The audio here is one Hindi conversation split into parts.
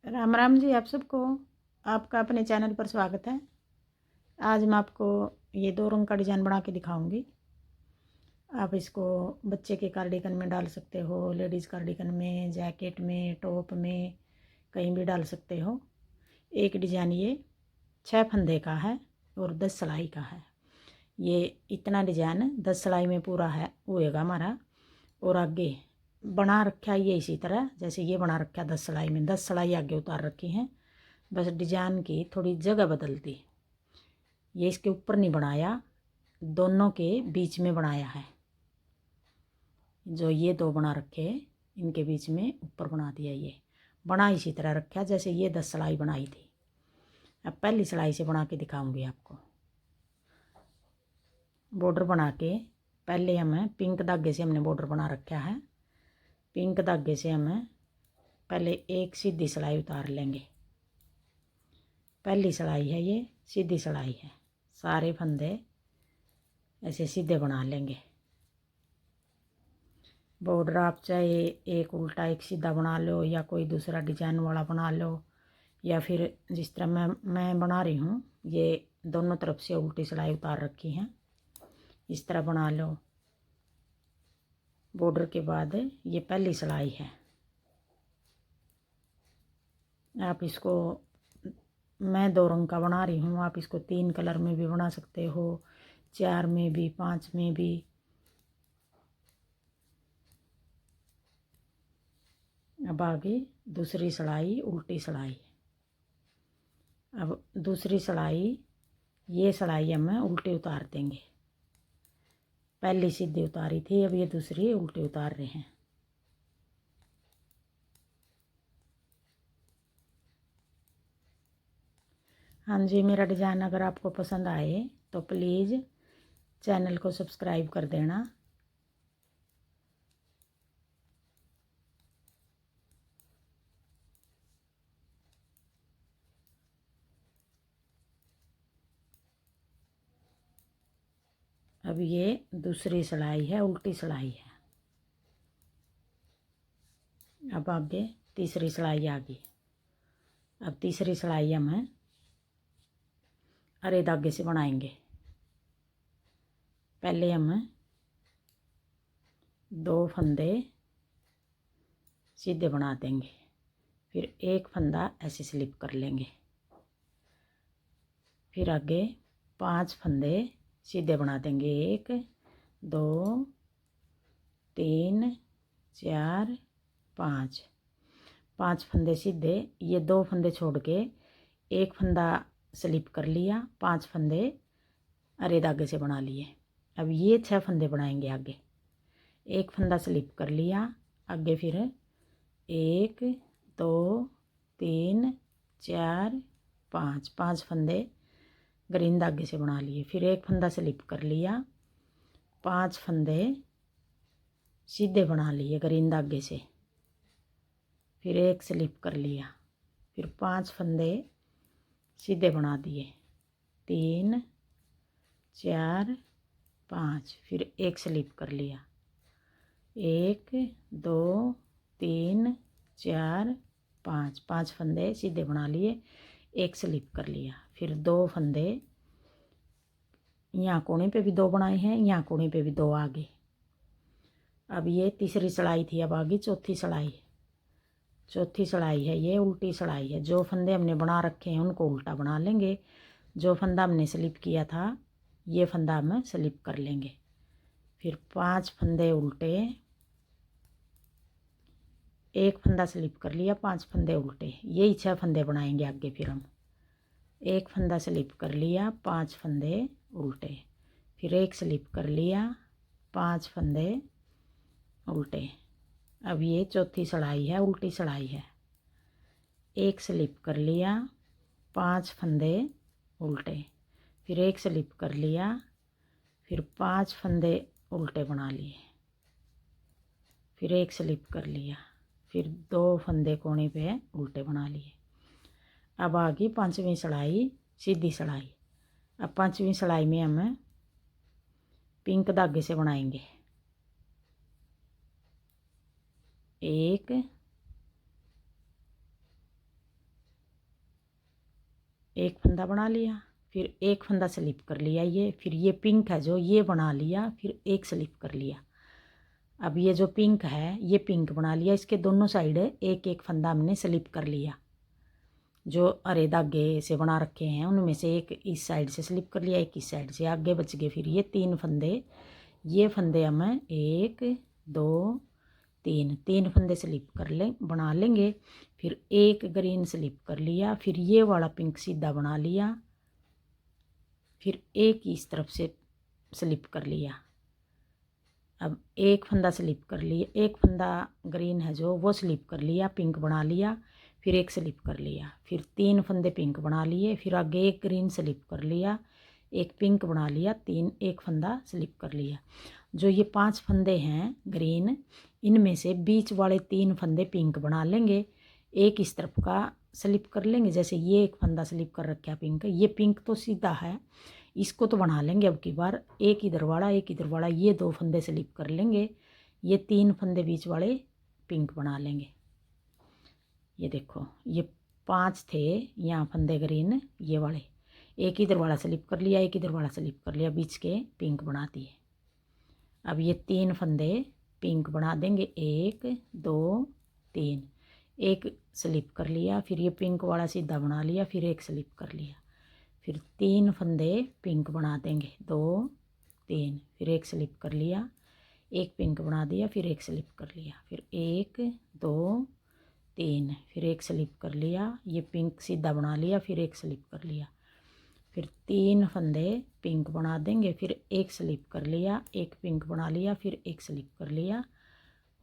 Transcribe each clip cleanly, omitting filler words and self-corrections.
राम राम जी आप सबको। आपका अपने चैनल पर स्वागत है। आज मैं आपको ये 2 रंग का डिज़ाइन बना के दिखाऊंगी। आप इसको बच्चे के कार्डिगन में डाल सकते हो, लेडीज़ कार्डिगन में, जैकेट में, टॉप में, कहीं भी डाल सकते हो। एक डिज़ाइन ये 6 फंदे का है और 10 सिलाई का है। ये इतना डिज़ाइन 10 सिलाई में पूरा है होएगा हमारा। और आगे बना रखा ये इसी तरह जैसे ये बना रखा 10 सिलाई में, 10 सिलाई आगे उतार रखी हैं। बस डिजाइन की थोड़ी जगह बदल दी। ये इसके ऊपर नहीं बनाया, दोनों के बीच में बनाया है। जो ये 2 बना रखे इनके बीच में ऊपर बना दिया। ये बना इसी तरह रखा जैसे ये 10 सिलाई बनाई थी। अब पहली सिलाई से बना के दिखाऊंगी आपको। बॉर्डर बना के पहले हमें पिंक धागे से हमने बॉर्डर बना रखा है। पिंक धागे से हमें पहले एक सीधी सिलाई उतार लेंगे। पहली सिलाई है, ये सीधी सिलाई है। सारे फंदे ऐसे सीधे बना लेंगे। बॉर्डर आप चाहे एक उल्टा एक सीधा बना लो या कोई दूसरा डिजाइन वाला बना लो, या फिर जिस तरह मैं बना रही हूँ, ये दोनों तरफ से उल्टी सिलाई उतार रखी है, इस तरह बना लो। बॉर्डर के बाद ये पहली सिलाई है। आप इसको, मैं 2 रंग का बना रही हूँ, आप इसको 3 कलर में भी बना सकते हो, 4 में भी, 5 में भी। अब आगे दूसरी सिलाई उल्टी सिलाई। अब दूसरी सिलाई, ये सिलाई हम उल्टी उतार देंगे। पहली सीधी उतारी थी, अब ये दूसरी उल्टी उतार रहे हैं। हाँ जी, मेरा डिज़ाइन अगर आपको पसंद आए तो प्लीज़ चैनल को सब्सक्राइब कर देना। अब ये दूसरी सिलाई है, उल्टी सिलाई है। अब आगे तीसरी सिलाई आ गई। अब तीसरी सिलाई हम अरे धागे से बनाएंगे। पहले हम 2 फंदे सीधे बना देंगे, फिर एक फंदा ऐसे स्लिप कर लेंगे, फिर आगे 5 फंदे सीधे बना देंगे। 1 2 3 4 5, 5 फंदे सीधे। ये 2 फंदे छोड़ के एक फंदा स्लिप कर लिया, 5 फंदे अरे धागे से बना लिए। अब ये 6 फंदे बनाएंगे। आगे एक फंदा स्लिप कर लिया, आगे फिर 1 2 3 4 5, 5 फंदे ग्रीन धागे से बना लिए, फिर एक फंदा स्लिप कर लिया, 5 फंदे सीधे बना लिए ग्रीन धागे से, फिर एक स्लिप कर लिया, फिर 5 फंदे सीधे बना दिए, 3 4 5, फिर एक स्लिप कर लिया, 1 2 3 4 5, 5 फंदे सीधे बना लिए, एक स्लिप कर लिया, फिर 2 फंदे यहाँ कोने पे भी 2 बनाए हैं, यहाँ कोने पे भी 2 आगे। अब ये तीसरी सिलाई थी, अब आगे चौथी सिलाई। चौथी सिलाई है, ये उल्टी सिलाई है। जो फंदे हमने बना रखे हैं उनको उल्टा बना लेंगे। जो फंदा हमने स्लिप किया था ये फंदा हम स्लिप कर लेंगे, फिर 5 फंदे उल्टे, एक फंदा स्लिप कर लिया, 5 फंदे उल्टे, यही 6 फंदे बनाएंगे आगे। फिर हम एक फंदा स्लिप कर लिया, 5 फंदे उल्टे, फिर एक स्लिप कर लिया, 5 फंदे उल्टे। अब ये चौथी सिलाई है, उल्टी सिलाई है। एक स्लिप कर लिया, 5 फंदे उल्टे, फिर एक स्लिप कर लिया, फिर 5 फंदे उल्टे बना लिए, फिर एक स्लिप कर लिया, फिर 2 फंदे कोने पे उल्टे बना लिए। अब आ गई 5वीं सिलाई, सीधी सिलाई। अब 5वीं सिलाई में हम पिंक धागे से बनाएंगे। 1 एक फंदा बना लिया, फिर एक फंदा स्लिप कर लिया ये, फिर ये पिंक है जो ये बना लिया, फिर एक स्लिप कर लिया। अब ये जो पिंक है ये पिंक बना लिया, इसके दोनों साइड एक एक फंदा हमने स्लिप कर लिया। जो अरे धागे से बना रखे हैं उनमें से एक इस साइड से स्लिप कर लिया, एक इस साइड से, आगे बच गए फिर ये 3 फंदे। ये फंदे हमें 1 2 3 फंदे स्लिप कर लें, बना लेंगे। फिर एक ग्रीन स्लिप कर लिया, फिर ये वाला पिंक सीधा बना लिया, फिर एक इस तरफ से स्लिप कर लिया। अब एक फंदा स्लिप कर लिया, एक फंदा ग्रीन है जो वो स्लिप कर लिया, पिंक बना लिया, फिर एक स्लिप कर लिया, फिर 3 फंदे पिंक बना लिए, फिर आगे एक ग्रीन स्लिप कर लिया, एक पिंक बना लिया, एक फंदा स्लिप कर लिया। जो ये 5 फंदे हैं ग्रीन, इनमें से बीच वाले 3 फंदे पिंक बना लेंगे, एक इस तरफ का स्लिप कर लेंगे। जैसे ये एक फंदा स्लिप कर रखा पिंक, ये पिंक तो सीधा है, इसको तो बना लेंगे अब की बार, एक इधर वाला एक इधर वाला, ये 2 फंदे स्लिप कर लेंगे, ये 3 फंदे बीच वाले पिंक बना लेंगे। ये देखो ये 5 थे यहाँ फंदे ग्रीन, ये वाले, एक इधर वाला स्लिप कर लिया, एक इधर वाला स्लिप कर लिया, बीच के पिंक बना दिए। अब ये 3 फंदे पिंक बना देंगे, 1 2 3, एक स्लिप कर लिया, फिर ये पिंक वाला सीधा बना लिया, फिर एक स्लिप कर लिया, फिर 3 फंदे पिंक बना देंगे, 2 3, फिर एक स्लिप कर लिया, एक पिंक बना दिया, फिर एक स्लिप कर लिया, फिर 1 2 3, फिर एक स्लिप कर लिया, ये पिंक सीधा बना लिया, फिर एक स्लिप कर लिया, फिर 3 फंदे पिंक बना देंगे, फिर एक स्लिप कर लिया, एक पिंक बना लिया, फिर एक स्लिप कर लिया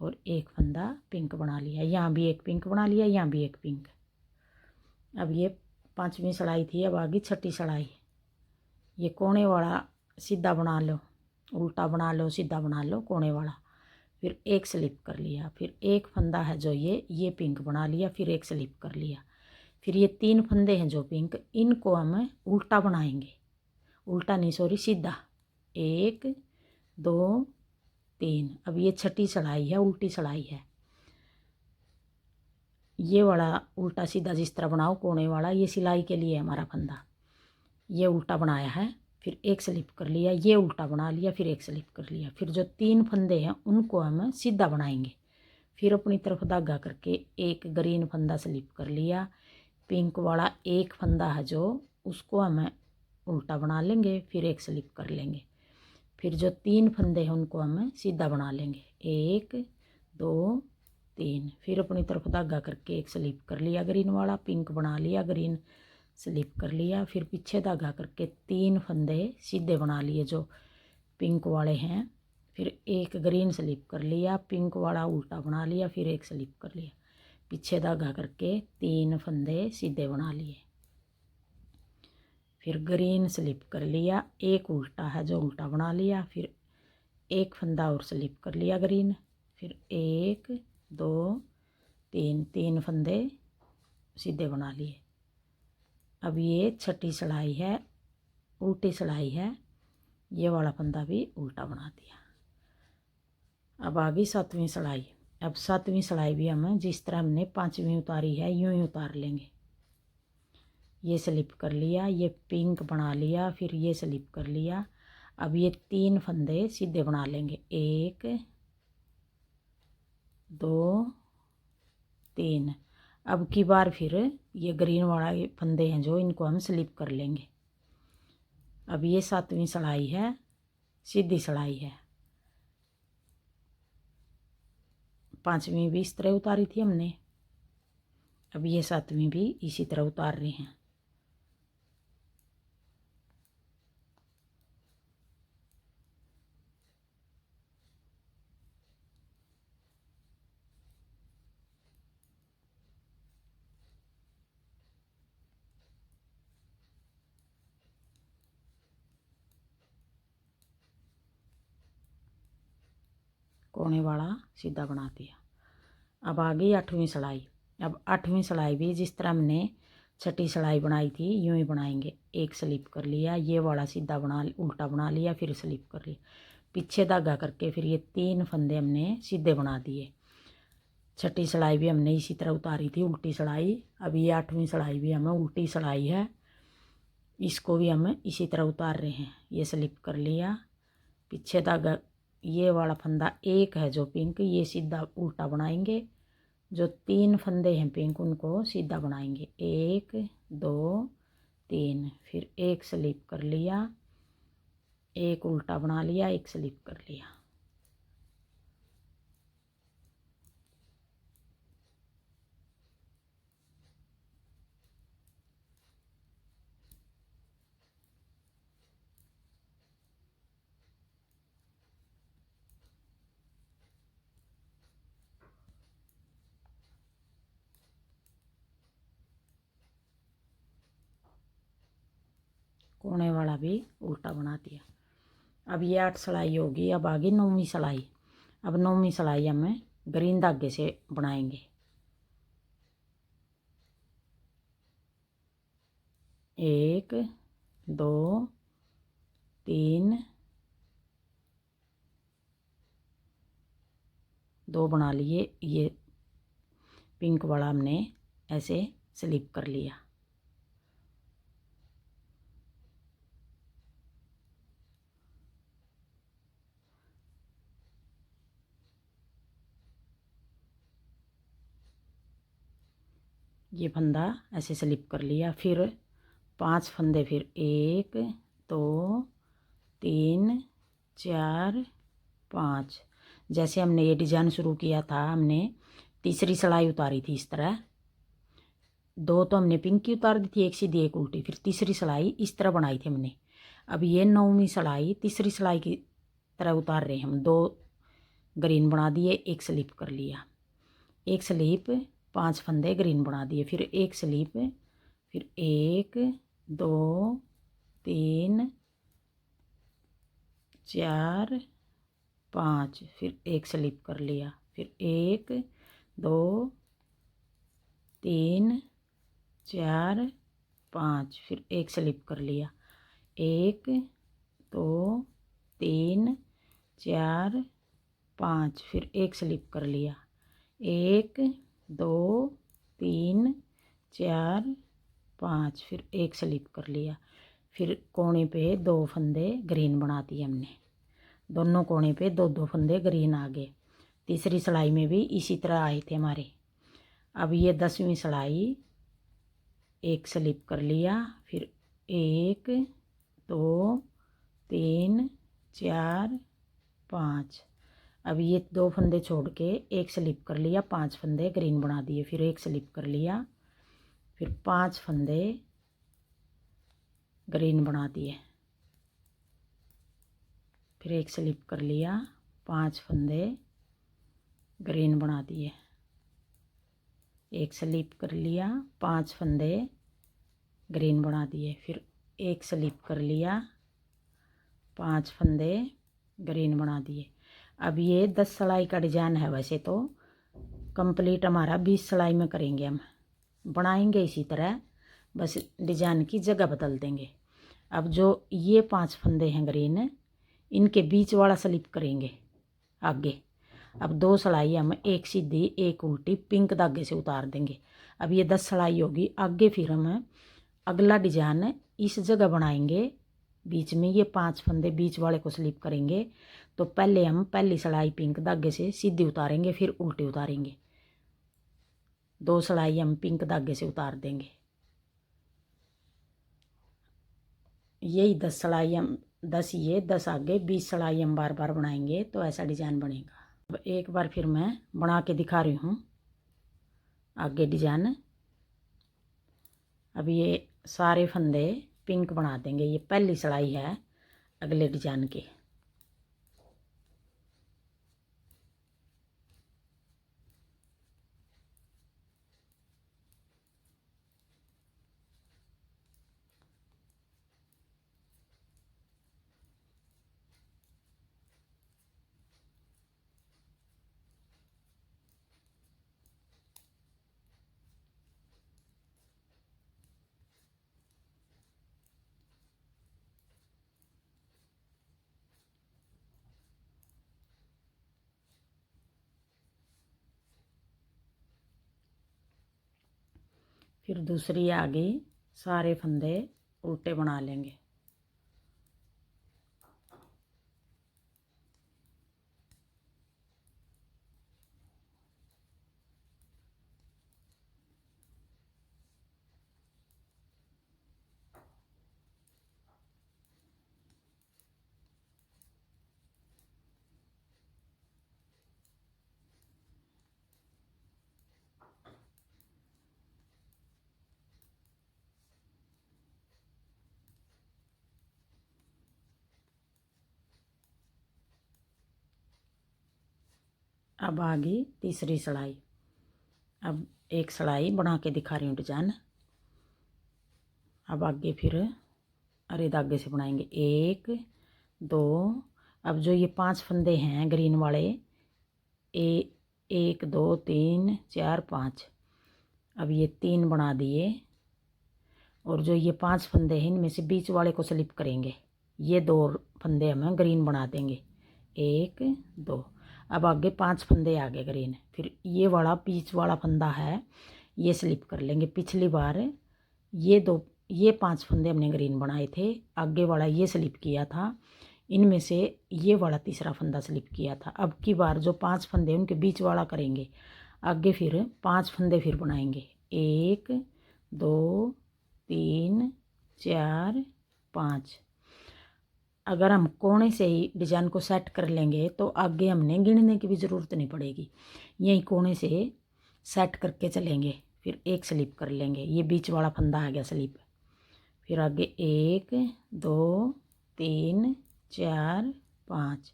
और एक फंदा पिंक बना लिया। यहाँ भी एक पिंक बना लिया, यहाँ भी एक पिंक। अब ये 5वीं सिलाई थी, अब आगे 6ठी सिलाई। ये कोने वाला सीधा बना लो, उल्टा बना लो, सीधा बना लो कोने वाला, फिर एक स्लिप कर लिया, फिर एक फंदा है जो ये पिंक बना लिया, फिर एक स्लिप कर लिया, फिर ये 3 फंदे हैं जो पिंक, इनको हम उल्टा बनाएंगे, उल्टा नहीं सॉरी सीधा, 1 2 3। अब ये 6ठी सिलाई है, उल्टी सिलाई है। ये वाला उल्टा सीधा जिस तरह बनाओ कोने वाला, ये सिलाई के लिए हमारा फंदा, ये उल्टा बनाया है, फिर एक स्लिप कर लिया, ये उल्टा बना लिया, फिर एक स्लिप कर लिया, फिर जो 3 फंदे हैं उनको हम सीधा बनाएंगे। फिर अपनी तरफ धागा करके एक ग्रीन फंदा स्लिप कर लिया, पिंक वाला एक फंदा है जो उसको हम उल्टा बना लेंगे, फिर एक स्लिप कर लेंगे, फिर जो 3 फंदे हैं उनको हम सीधा बना लेंगे, 1 2 3, फिर अपनी तरफ धागा करके एक स्लिप कर लिया ग्रीन वाला, पिंक बना लिया, ग्रीन स्लिप कर लिया, फिर पीछे धागा करके 3 फंदे सीधे बना लिए जो पिंक वाले हैं, फिर एक ग्रीन स्लिप कर लिया, पिंक वाला उल्टा बना लिया, फिर एक स्लिप कर लिया, पीछे धागा करके 3 फंदे सीधे बना लिए, फिर ग्रीन स्लिप कर लिया, एक उल्टा है जो उल्टा बना लिया, फिर एक फंदा और स्लिप कर लिया ग्रीन, फिर 1 2 3 फंदे सीधे बना लिए। अब ये 6ठी सिलाई है, उल्टी सिलाई है, ये वाला फंदा भी उल्टा बना दिया। अब आ गई 7वीं सिलाई। अब 7वीं सिलाई भी हम जिस तरह हमने 5वीं उतारी है यूं ही उतार लेंगे। ये स्लिप कर लिया, ये पिंक बना लिया, फिर ये स्लिप कर लिया। अब ये 3 फंदे सीधे बना लेंगे, 1 2 3। अब की बार फिर ये ग्रीन वाला ये फंदे हैं जो इनको हम स्लिप कर लेंगे। अब ये 7वीं सिलाई है, सीधी सिलाई है। 5वीं भी इस तरह उतारी थी हमने, अब ये 7वीं भी इसी तरह उतार रहे हैं। कोने वाला सीधा बना दिया। अब आ गई 8वीं सिलाई। अब 8वीं सिलाई भी जिस तरह हमने 6ठी सिलाई बनाई थी यूं ही बनाएंगे। एक स्लिप कर लिया, ये वाला सीधा बना उल्टा बना लिया, फिर स्लिप कर लिया, पीछे धागा करके फिर ये 3 फंदे हमने सीधे बना दिए। 6ठी सिलाई भी हमने इसी तरह उतारी थी उल्टी सिलाई। अब ये 8वीं सिलाई भी हमें उल्टी सिलाई है। इसको भी हम इसी तरह उतार रहे हैं। ये स्लिप कर लिया, पीछे धागा, ये वाला फंदा एक है जो पिंक, ये सीधा उल्टा बनाएंगे। जो 3 फंदे हैं पिंक उनको सीधा बनाएंगे, 1 2 3, फिर एक स्लिप कर लिया, एक उल्टा बना लिया, एक स्लिप कर लिया। कोने वाला भी उल्टा बना दिया। अब ये 8 सिलाई होगी। अब आगे 9वीं सिलाई। अब 9वीं सिलाई हमें ग्रीन धागे से बनाएंगे। 1 2 3, 2 बना लिए। ये पिंक वाला हमने ऐसे स्लिप कर लिया। ये फंदा ऐसे स्लिप कर लिया। फिर 5 फंदे, फिर 1 2 3 4 5। जैसे हमने ये डिजाइन शुरू किया था, हमने तीसरी सिलाई उतारी थी इस तरह। 2 तो हमने पिंक की उतार दी थी, एक सीधी एक उल्टी, फिर तीसरी सिलाई इस तरह बनाई थी हमने। अब ये 9वीं सिलाई तीसरी सिलाई की तरह उतार रहे हैं हम। 2 ग्रीन बना दिए, एक स्लिप कर लिया, एक स्लिप, 5 फंदे ग्रीन बना दिए, फिर एक स्लिप, फिर 1 2 3 4 5, फिर एक स्लिप कर लिया, फिर 1 2 3 4 5, फिर एक स्लिप कर लिया, 1 2 3 4 5, फिर एक स्लिप कर लिया, 1 2 3 4 5, फिर एक स्लिप कर लिया। फिर कोने पे 2 फंदे ग्रीन बना दिए हमने। दोनों कोने पे 2 फंदे ग्रीन आ गए। तीसरी सिलाई में भी इसी तरह आए थे हमारे। अब ये 10वीं सिलाई, एक स्लिप कर लिया, फिर 1 2 3 4 5। अब ये 2 फंदे छोड़ के एक स्लिप कर लिया, 5 फंदे ग्रीन बना दिए, फिर एक स्लिप कर लिया, फिर 5 फंदे ग्रीन बना दिए, फिर एक स्लिप कर लिया, 5 फंदे ग्रीन बना दिए, एक स्लिप कर लिया, 5 फंदे ग्रीन बना दिए, फिर एक स्लिप कर लिया, 5 फंदे ग्रीन बना दिए। अब ये 10 सिलाई का डिजाइन है। वैसे तो कंप्लीट हमारा 20 सिलाई में करेंगे हम, बनाएंगे इसी तरह, बस डिजाइन की जगह बदल देंगे। अब जो ये 5 फंदे हैं ग्रीन, इनके बीच वाला स्लिप करेंगे आगे। अब 2 सिलाई हम एक सीधी एक उल्टी पिंक धागे से उतार देंगे। अब ये 10 सिलाई होगी। आगे फिर हम अगला डिजाइन इस जगह बनाएंगे। बीच में ये 5 फंदे बीच वाले को स्लिप करेंगे। तो पहले हम पहली सिलाई पिंक धागे से सीधी उतारेंगे, फिर उल्टी उतारेंगे। 2 सिलाई हम पिंक धागे से उतार देंगे। यही 10 सिलाई हम 10 ये 10 आगे 20 सिलाई हम बार बार बनाएंगे, तो ऐसा डिजाइन बनेगा। अब एक बार फिर मैं बना के दिखा रही हूँ आगे डिजाइन। अब ये सारे फंदे पिंक बना देंगे। ये पहली सिलाई है अगले डिजाइन के। फिर दूसरी आ गई, सारे फंदे उल्टे बना लेंगे। अब आ गई तीसरी सिलाई। अब एक सिलाई बना के दिखा रही हूँ डिजाइन। अब आगे फिर अरे धागे से बनाएंगे 1 2। अब जो ये 5 फंदे हैं ग्रीन वाले, 1 2 3 4 5। अब ये 3 बना दिए और जो ये 5 फंदे हैं इनमें से बीच वाले को स्लिप करेंगे। ये 2 फंदे हम ग्रीन बना देंगे 1 2। अब आगे 5 फंदे आगे ग्रीन, फिर ये वाला बीच वाला फंदा है ये स्लिप कर लेंगे। पिछली बार ये 5 फंदे हमने ग्रीन बनाए थे, आगे वाला ये स्लिप किया था, इनमें से ये वाला तीसरा फंदा स्लिप किया था। अब की बार जो 5 फंदे उनके बीच वाला करेंगे। आगे फिर 5 फंदे फिर बनाएंगे 1 2 3 4 5। अगर हम कोने से ही डिजाइन को सेट कर लेंगे तो आगे हमने गिनने की भी ज़रूरत नहीं पड़ेगी, यही कोने से सेट करके चलेंगे। फिर एक स्लिप कर लेंगे, ये बीच वाला फंदा आ गया स्लिप। फिर आगे 1 2 3 4 5,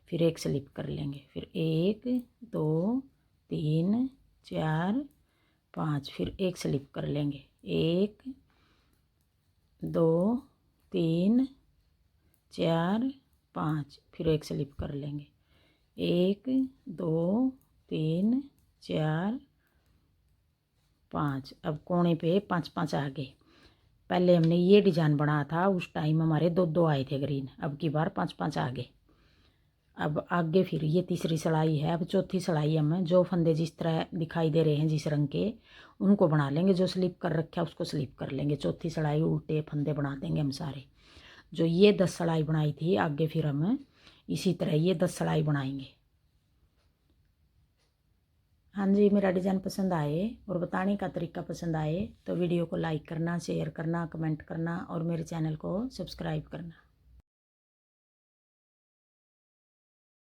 फिर एक स्लिप कर लेंगे। फिर 1 2 3 4 5, फिर एक स्लिप कर लेंगे 1 2 3 4 5, फिर एक स्लिप कर लेंगे 1 2 3 4 5। अब कोने पे 5 5 आ गए। पहले हमने ये डिजाइन बनाया था उस टाइम हमारे 2 2 आए थे ग्रीन, अब की बार 5 5 आ गए। अब आगे फिर ये तीसरी सिलाई है। अब चौथी सिलाई हम जो फंदे जिस तरह दिखाई दे रहे हैं जिस रंग के उनको बना लेंगे, जो स्लिप कर रखा है उसको स्लिप कर लेंगे। चौथी सिलाई उल्टे फंदे बना देंगे हम सारे। जो ये 10 सिलाई बनाई थी आगे फिर हम इसी तरह ये 10 सिलाई बनाएंगे। हाँ जी, मेरा डिज़ाइन पसंद आए और बताने का तरीका पसंद आए तो वीडियो को लाइक करना, शेयर करना, कमेंट करना और मेरे चैनल को सब्सक्राइब करना।